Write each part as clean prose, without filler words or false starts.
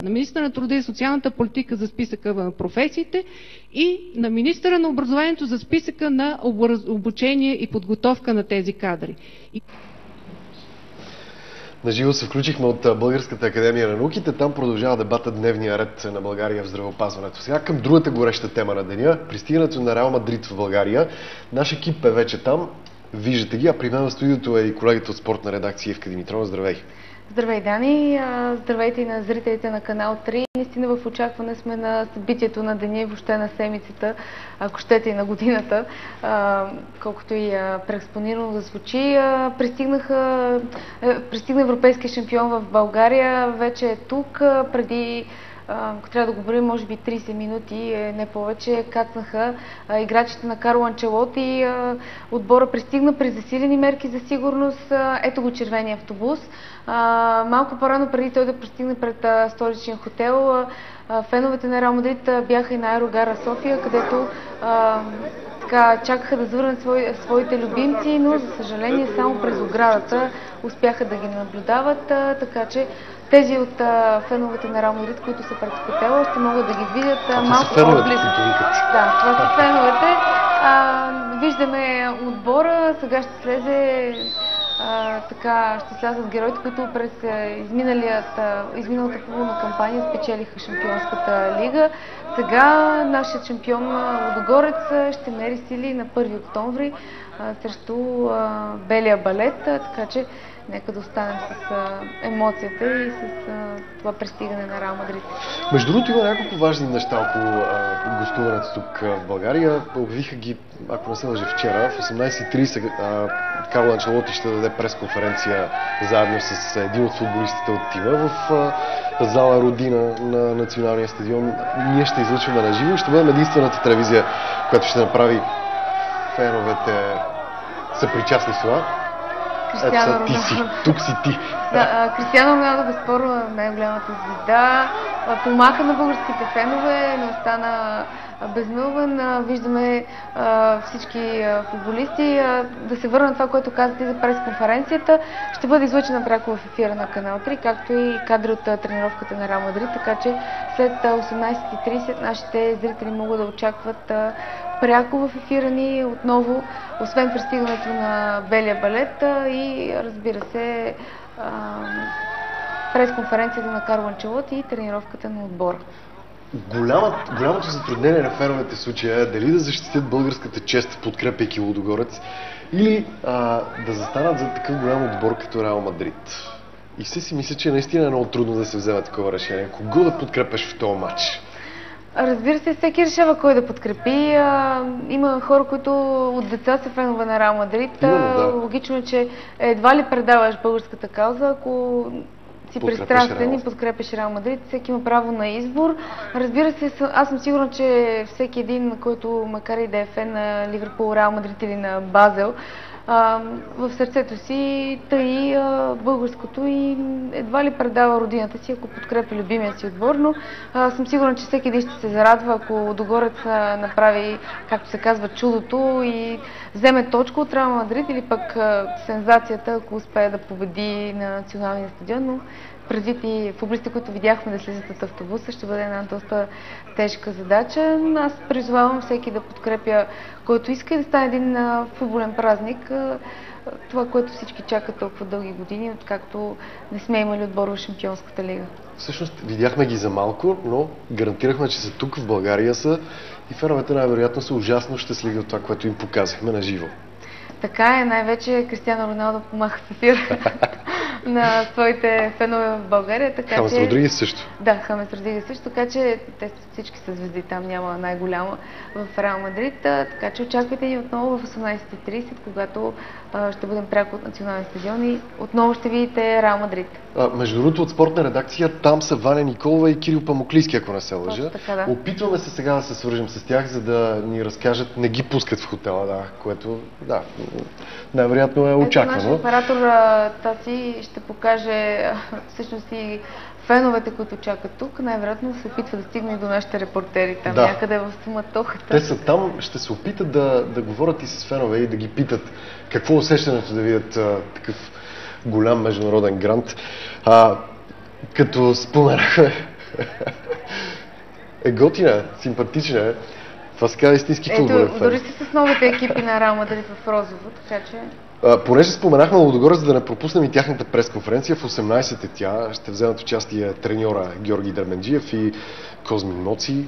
на министъра на труда и социалната политика за списъка на професиите и на министъра на образованието за списъка на обучение и подготовка на тези кадри. Наживо се включихме от Българската академия на науките. Там продължава дебата дневния ред на България в здравеопазването. Сега към другата гореща тема на деня. Пристигането на Реал Мадрид в България. Наш екип е вече там. Виждате ги, а при мен в студиото е и колегата от спортна редакция Ивка Димитрова. Здравей! Здравей, Дани! Здравейте и на зрителите на канал 3. Наистина в очакване сме на събитието на деня и въобще на седмицата, ако щете и на годината, колкото и преекспонирано да звучи. Пристигна европейския шампион в България, вече е тук. Преди, ако трябва да го говорим, може би 30 минути, не повече, кацнаха играчите на Карло Анчелоти. Отбора пристигна при засилени мерки за сигурност. Ето го червения автобус. Малко по-рано преди той да пристигне пред столичния хотел, феновете на Реал Мадрид бяха и на Аерогара София, където чакаха да завърнат своите любимци, но за съжаление само през оградата успяха да ги наблюдават, така че тези от феновете на Реал Мадрид, които са пред хотела, ще могат да ги видят малко по-близо. Да, това са феновете. Виждаме отбора, сега ще слезе ще слязат героите, които през изминалата футболна кампания спечелиха Шампионската лига. Сега нашият шампион Лудогорец ще мери сили на 1 октомври срещу Белия балет, така че нека да останем с емоцията и с това пристигане на Реал Мадрид. Между другото има няколко важни неща около гостуването тук в България. Обявиха ги, ако не се лъжа, вчера. В 18:30 Карло Анчелоти ще даде пресконференция заедно с един от футболистите от тима в зала Родина на Националния стадион. Ние ще излъчваме на живо и ще бъдем единствената телевизия, която ще направи феновете съпричастни с това. Кристиано ти си, тук си ти. Да, Кристиано Роналдо безспорно е най-голямата звезда. Помаха на българските фенове, не остана безмълвен. Виждаме всички футболисти. Да се върна на това, което казахте за пресконференцията. Ще бъде излъчена пряко в ефира на канал 3, както и кадри от тренировката на Реал Мадрид, така че след 18:30 нашите зрители могат да очакват пряко в ефира ни отново, освен пристигането на Белия балет и разбира се пресконференцията на Карло Анчелоти и тренировката на отбора. Голямото затруднение на феновете в случая е дали да защитят българската чест, подкрепяйки Лудогорец, или да застанат за такъв голям отбор като Реал Мадрид. И все си мисля, че наистина е много трудно да се вземе такова решение. Кого да подкрепяш в този матч? Разбира се, всеки решава кой да подкрепи. Има хора, които от деца са фенове на Реал Мадрид. Да. Логично е, че едва ли предаваш българската кауза, ако си пристрастен и подкрепяш Реал Мадрид. Всеки има право на избор. Разбира се, аз съм сигурна, че всеки един, който макар и да е фен на Ливърпул, Реал Мадрид или на Базел, в сърцето си тъй българското и едва ли предава родината си, ако подкрепя любимия си отбор, но съм сигурна, че всеки един ще се зарадва, ако Лудогорец направи, както се казва, чудото и вземе точка от Реал Мадрид или пък сензацията, ако успее да победи на националния стадион, но предвид и футболистите, които видяхме да слизат от автобуса, ще бъде една доста тежка задача. Аз призовавам всеки да подкрепя който иска и да стане един футболен празник. Това, което всички чакат толкова дълги години, откакто не сме имали отбор в Шампионската лига. Всъщност видяхме ги за малко, но гарантирахме, че са тук в България са и феновете най-вероятно са ужасно щастливи от това, което им показахме на живо. Така е, най-вече Кристиано Роналдо помаха в ефир на своите фенове в България. Хамес Родригес също. Да, Хамес Родригес също, така че те всички са звезди, там няма най-голяма в Реал Мадрид. Така че очаквайте ни отново в 18:30, когато ще бъдем пряко от националния стадион и отново ще видите Реал Мадрид. Между другото, от спортна редакция там са Ваня Николова и Кирил Памоклийски, ако не се лъжа. Така, да. Опитваме се сега да се свържем с тях, за да ни разкажат, не ги пускат в хотела, което най-вероятно е очаквано. Нашия оператор Таси ще покаже всъщност и феновете, които чакат тук, най-вероятно се опитва да стигне и до нашите репортери там, някъде в суматохата. Те са там, ще се опитат да говорят и с фенове и да ги питат какво е усещането да видят такъв голям международен грант. Като споменахме Готина, симпатична е. Това се казва истински футболен фен. Дори си с новите екипи на Реал Мадрид в розово, така че... Понеже споменахме Лудогорец, за да не пропуснем и тяхната пресконференция, в 18 е тя, ще вземат участие треньора Георги Дерменджиев и Козмин Моци,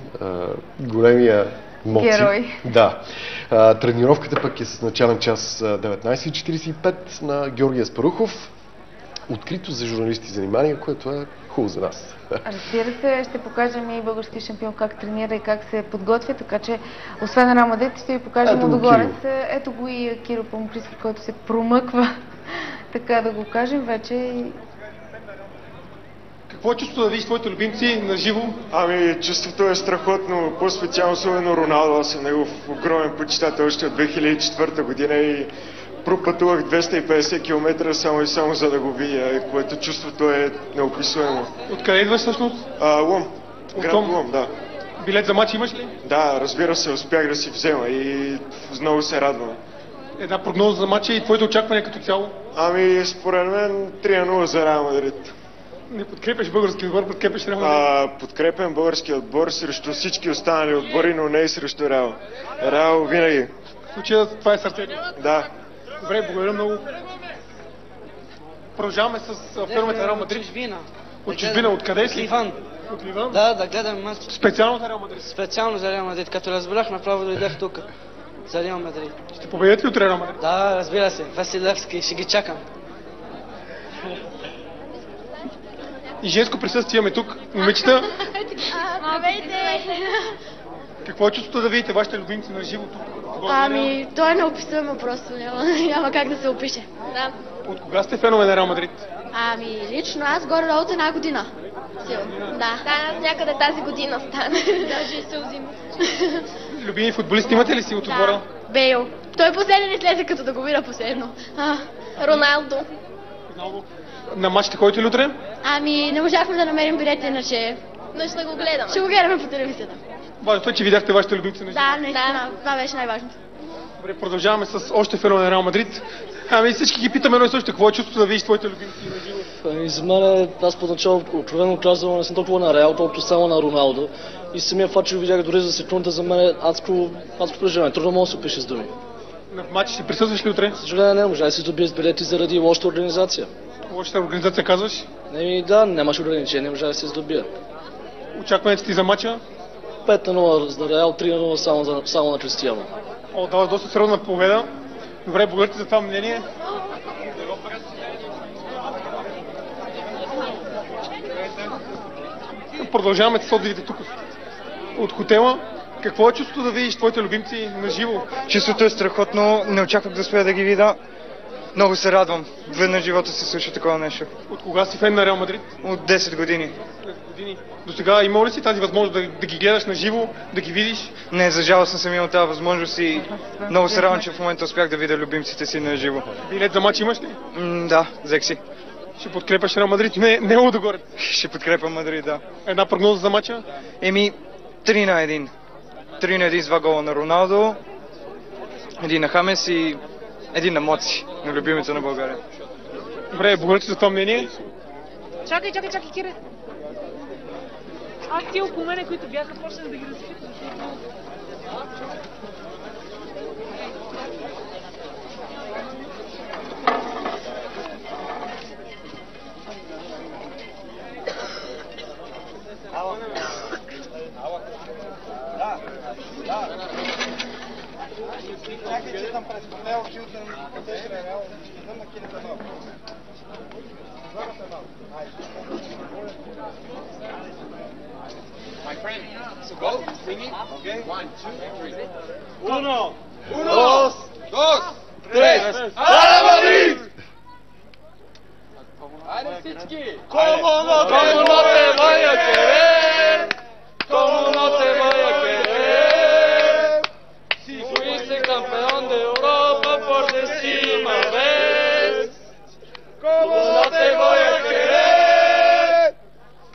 големия Моци. Герой. Да. Тренировката пък е с начален час 19:45 на Георги Аспарухов. Открито за журналисти занимание, което е хубаво за нас. Разбира се, ще покажем и български шампион как тренира и как се подготвя, така че освен на Реал Мадрид ще ви покажем Лудогорец. Ето го и Киро Помприски, който се промъква, така да го кажем вече. Какво е чувството да видиш твоите любимци на живо? Ами, чувството е страхотно, по-специално особено Роналдо. Аз съм негов огромен почитател още от 2004 година и пропътувах 250 км само и само за да го видя, което чувството е неописуемо. Откъде идваш всъщност? Лом. Град Лом, да. Билет за матч имаш ли? Да, разбира се, успях да си взема и много се радвам. Една прогноза за матча и твоите очаквания като цяло? Ами, според мен 3-0 за Реал Мадрид. Не подкрепяш българския отбор, подкрепяш Реал Мадрид? Подкрепям българския отбор срещу всички останали отбори, но не и срещу Реал. Реал винаги. В случая това е сърцето? Да. Добре, благодаря много. Продължаваме с феновете на Реал Мадрид. От чужбина, откъде си? Ливан. От Ливан? Да гледам матч. Специално за Реал Мадрид? Специално за Реал Мадрид. Като разбрах, направо дойдах тук. За Реал Мадрид. Ще победят ли от Реал Мадрид? Да, разбира се. Василевски. Ще ги чакам. И женско присъствие имаме тук. Момичета. Какво е чувството да видите вашите любимци на живо тук? Ами, то е неописуемо просто. Няма как да се опише. Да. От кога сте фенове на Реал Мадрид? Ами, лично аз горе-долу от една година. Да. Да, някъде тази година стана. Даже и се взима. Любими футболисти имате ли си от отбора? Бейл. Той последен излезе, като да го видя последно. Роналдо. На матч ще ходите ли утре? Ами, не можахме да намерим билети, иначе... Но ще го гледаме. Ще го гледаме по телевизията. Важното е, че видяхте вашите любимци на живо. Да, наистина. Това беше най-важното. Добре, продължаваме с още фенове на Реал Мадрид. Ами всички ги питаме едно и също. Какво е чувството да видиш твоите любимци на живо? Ами за мен, аз поначало откровено казвам, не съм толкова на Реал, толкова само на Роналдо. И самия факт, че го видях дори за секунда, за мен е адско преживяване. Трудно мога да се опише с думи. На матч ще присъстваш ли утре? Съжаление не можа да си добият билети заради лошата организация. Лошата организация казваш? Да, нямаше ограничение, не можа да се здобият. Очакването ти за мача? 5-0 за Реал, 3-0 само на Кристиано. Дава доста сериозна победа. Добре, благодаря ти за това мнение. Продължаваме с отзивите тук от хотела. Какво е чувството да видиш твоите любимци на живо? Чувството е страхотно, не очаквах да успея да ги видя. Много се радвам. Веднъж в живота се случва такова нещо. От кога си фен на Реал Мадрид? От 10 години. До сега имал ли си тази възможност да ги гледаш на живо, да ги видиш? Не, за жалост не съм имал тази възможност и много се радвам, че в момента успях да видя любимците си на живо. Билет за матч имаш ли? Да, взех си. Ще подкрепяш Реал Мадрид? Не Лудогорец. Ще подкрепям Мадрид, да. Една прогноза за матча? 3-1. 3-1 с 2 гола на Роналдо, 1 на Хамес и 1 на Моци, на любимеца на България. Добре, благодаря ти за това мнение. Чакай, Кире. Аз ти около мене, които бяха, почнах да ги разпитам. My friend, so go, singing, okay? 1, 2, 3. Uno, dos, tres. ¡Real Madrid! ¡Are всички! ¿Cómo no te vaya a querer? ¿Cómo no te vaya a querer? Si fuiste campeón de Europa por décima vez. ¿Cómo no te voy a querer?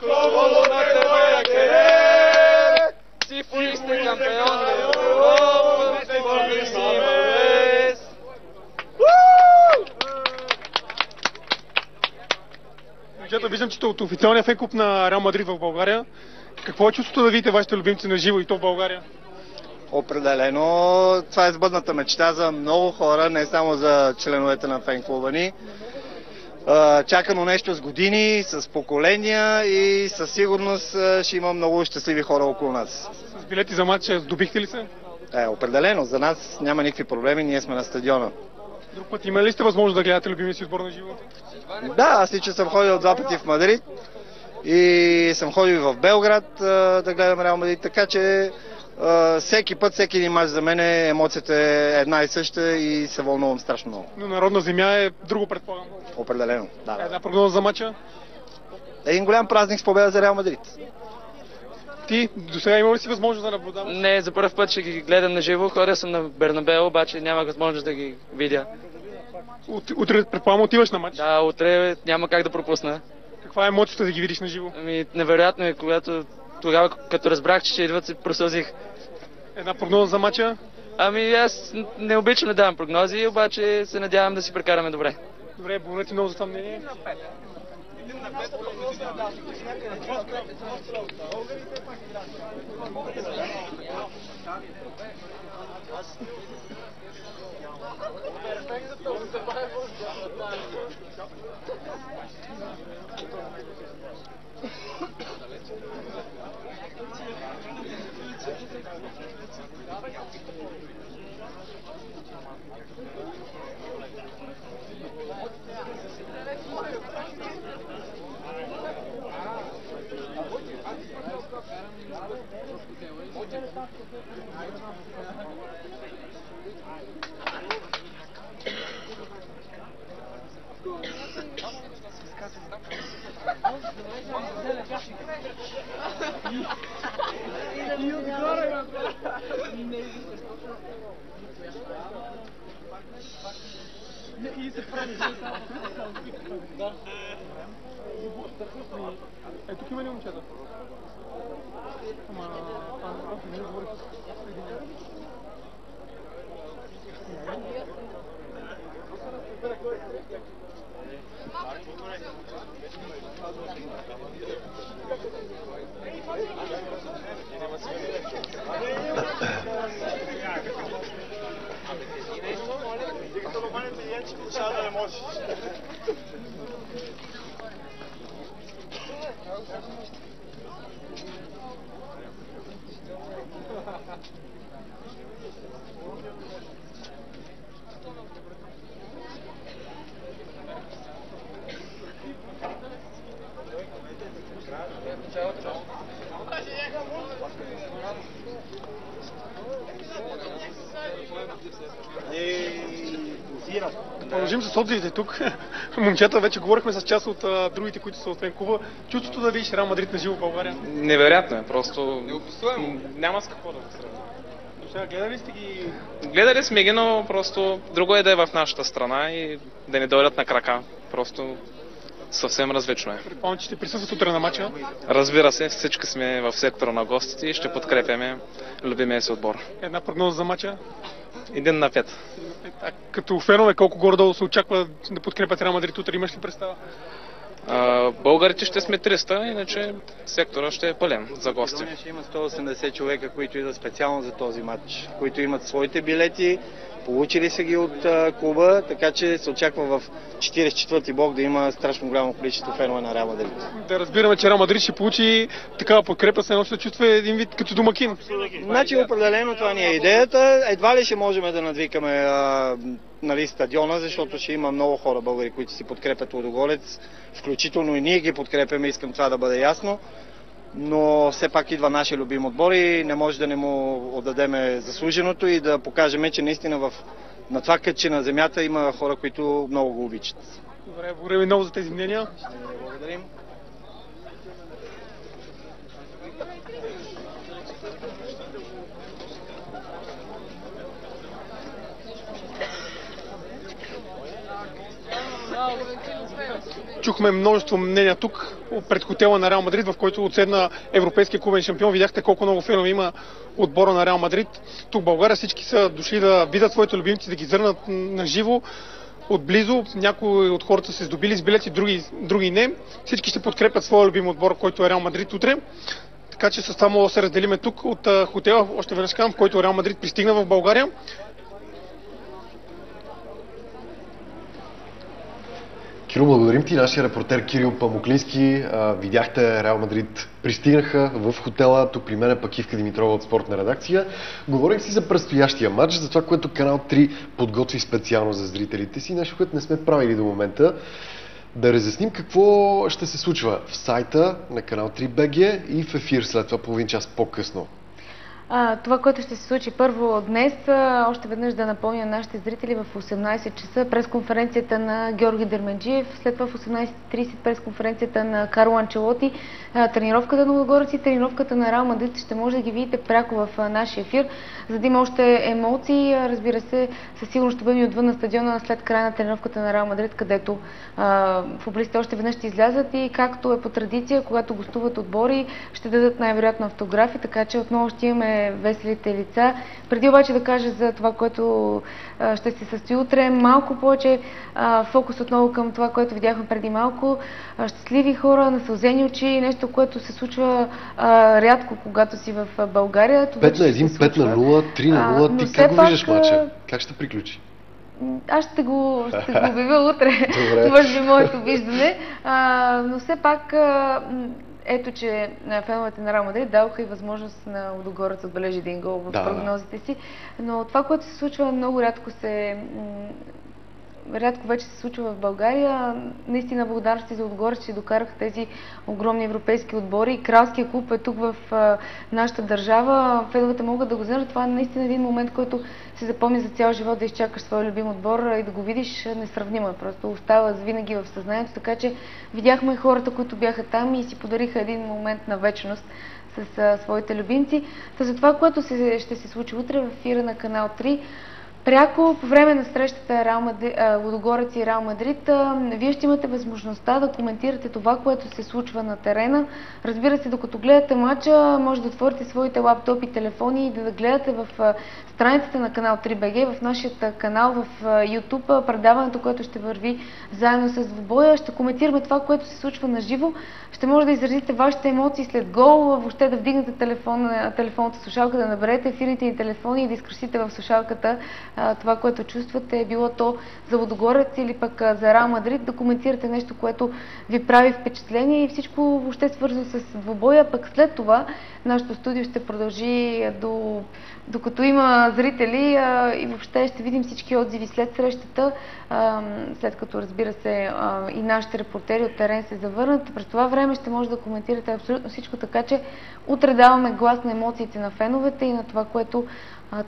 ¿Cómo no te voy a querer? Si fuiste campeón de Europa por décima vez. Виждам, че сте от официалния фен клуб на Реал Мадрид в България. Какво е чувството да видите вашите любимци на живо и то в България? Определено това е сбъдната мечта за много хора, не само за членовете на фен клуба ни. Чакано нещо с години, с поколения и със сигурност ще има много щастливи хора около нас. С билети за матча здобихте ли се? Определено. За нас няма никакви проблеми, ние сме на стадиона. Друг път има ли сте възможност да гледате любимия си отбор на живо? Да, аз лично съм ходил 2 пъти в Мадрид и съм ходил в Белград да гледам Реал Мадрид, така че всеки път, всеки един мач за мен емоцията е една и съща и се вълнувам страшно много. Но народна земя е друго, предполагам. Определено, да. Една прогноза за матча? Един голям празник с победа за Реал Мадрид. Ти до сега има ли си възможност да наблюдаваш? Не, за първ път ще ги гледам на живо. Ходя съм на Бернабео, обаче няма възможност да ги видя. Утре, предполагам, отиваш на матч? Да, утре няма как да пропусна. Каква е емоцията да ги видиш на живо? Невероятно е, тогава, като разбрах, че ще идват, се просълзих. Една прогноза за матча? Аз не обичам да давам прогнози, обаче се надявам да си прекараме добре. Добре, благодаря ти много за това мнение. Тук има ли момчета? Не говори. Продължим с отзивите тук. Момчета, вече говорихме с част от другите, които са от фен клуба. Чувството да видиш Реал Мадрид на живо в България? Невероятно е, просто няма с какво да го сравня. Сега гледали сте ги? Гледали сме ги, но просто друго е да е в нашата страна и да не дойдат на крака. Просто съвсем различно е. Предполагам, че ще присъстват утре на матча? Разбира се, всички сме в сектора на гостите и ще подкрепяме любимия си отбор. Една прогноза за матча? 1-5. Като фенове, колко горе-долу се очаква да подкрепят Реал Мадрид утре? Имаш ли представа? Българите ще сме 300, иначе сектора ще е пълен за гости. Ще има 180 човека, които идват специално за този матч, които имат своите билети, получили са ги от клуба, така че се очаква в 44-ти блок да има страшно голямо количество фенове на Реал Мадрид. Да разбираме, че Реал Мадрид ще получи такава подкрепа, се едно ще чувства един вид като домакин. Значи определено това ни е идеята. Едва ли ще можем да надвикаме стадиона, защото ще има много хора българи, които си подкрепят Лудогорец, включително и ние ги подкрепяме, искам това да бъде ясно. Но все пак идва нашия любим отбор и не може да не му отдадеме заслуженото и да покажем, че наистина на това кътче на земята има хора, които много го обичат. Добре, благодаря ви много за тези мнения. Благодарим. Чухме множество мнения тук пред хотела на Реал Мадрид, в който отседна европейския клубен шампион. Видяхте колко много фенове има отбора на Реал Мадрид. Тук в България всички са дошли да видят своите любимци, да ги зърнат на живо. отблизо. Някои от хората са се здобили с билети, други не. Всички ще подкрепят своя любим отбор, който е Реал Мадрид утре. Така че с това мога да се разделиме тук от хотела, още веднъж казвам, в който Реал Мадрид пристигна в България. Кирил, благодарим ти. Нашия репортер Кирил Памуклински. Видяхте, Реал Мадрид пристигнаха в хотела. Тук при мен е пък Ивка Димитрова от спортна редакция. Говорих си за предстоящия матч, за това, което Канал 3 подготви специално за зрителите си. Нещо, което не сме правили до момента. Да разясним какво ще се случва в сайта на Канал 3 BG и в ефир след това половин час по-късно. Това, което ще се случи първо днес, още веднъж да напомня нашите зрители в 18 часа пресконференцията на Георги Дерменджиев, след това в 18:30 пресконференцията на Карло Анчелоти, тренировката на Лудогорец и тренировката на Реал Мадрид ще може да ги видите пряко в нашия ефир, за да има още емоции. Разбира се, със сигурност ще бъдем отвън на стадиона след края на тренировката на Реал Мадрид, където футболистите още веднъж ще излязат и както е по традиция, когато гостуват отбори, ще дадат най-вероятно автографи, така че отново ще имаме веселите лица. Преди обаче да кажа за това, което ще се състои утре, малко повече фокус отново към това, което видяхме преди малко. Щастливи хора, насълзени очи, нещо, което се случва рядко, когато си в България. 5 на 1, 5 на 0, 3 на 0. Ти как го виждаш мача? Как ще приключи? Аз ще го обявя утре. Може би моето виждане. Но все пак ето, че феновете на Реал Мадрид дадоха и възможност на Лудогорец да отбележи един гол в прогнозите си. Но това, което се случва, много рядко вече се случва в България. Наистина благодарности за Лудогорец, че докараха тези огромни европейски отбори. Кралския клуб е тук в нашата държава. Феновете могат да го знаят. Това е наистина един момент, който се запомни за цял живот, да изчакаш своя любим отбор и да го видиш несравнимо. Просто остава винаги в съзнанието. Така че видяхме хората, които бяха там и си подариха един момент на вечност с своите любимци. За това, което ще се случи утре в ефира на Канал 3, пряко по време на срещата Лудогорец и Реал Мадрид, вие ще имате възможността да коментирате това, което се случва на терена. Разбира се, докато гледате матча, може да отворите своите лаптопи, телефони и да гледате в страницата на Канал 3 BG, в нашия канал в YouTube, предаването, което ще върви заедно с двубоя. Ще коментираме това, което се случва на живо. Ще може да изразите вашите емоции след гол, въобще да вдигнете телефонната слушалка, да наберете ефирните ни телефони и да изкрасите в слушалката това, което чувствате, било то за Лудогорец или пък за Реал Мадрид, да коментирате нещо, което ви прави впечатление и всичко въобще свързано с двубоя. Пък след това нашето студио ще продължи докато има зрители и въобще ще видим всички отзиви след срещата, след като, разбира се, и нашите репортери от терен се завърнат. През това време ще може да коментирате абсолютно всичко, така че утре даваме глас на емоциите на феновете и на това, което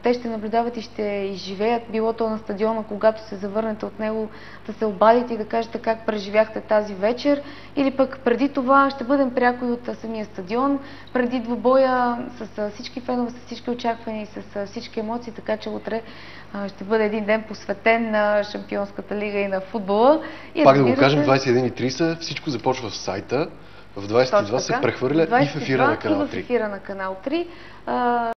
те ще наблюдават и ще изживеят, било то на стадиона, когато се завърнете от него, да се обадите и да кажете как преживяхте тази вечер, или пък преди това ще бъдем пряко и от самия стадион, преди двубоя, с всички фенове, с всички очаквания и с всички емоции, така че утре ще бъде един ден посветен на Шампионската лига и на футбола. Пак да го кажем, 21:30, всичко започва в сайта, в 22 се прехвърля и в ефира на Канал 3. И в ефира на Канал 3.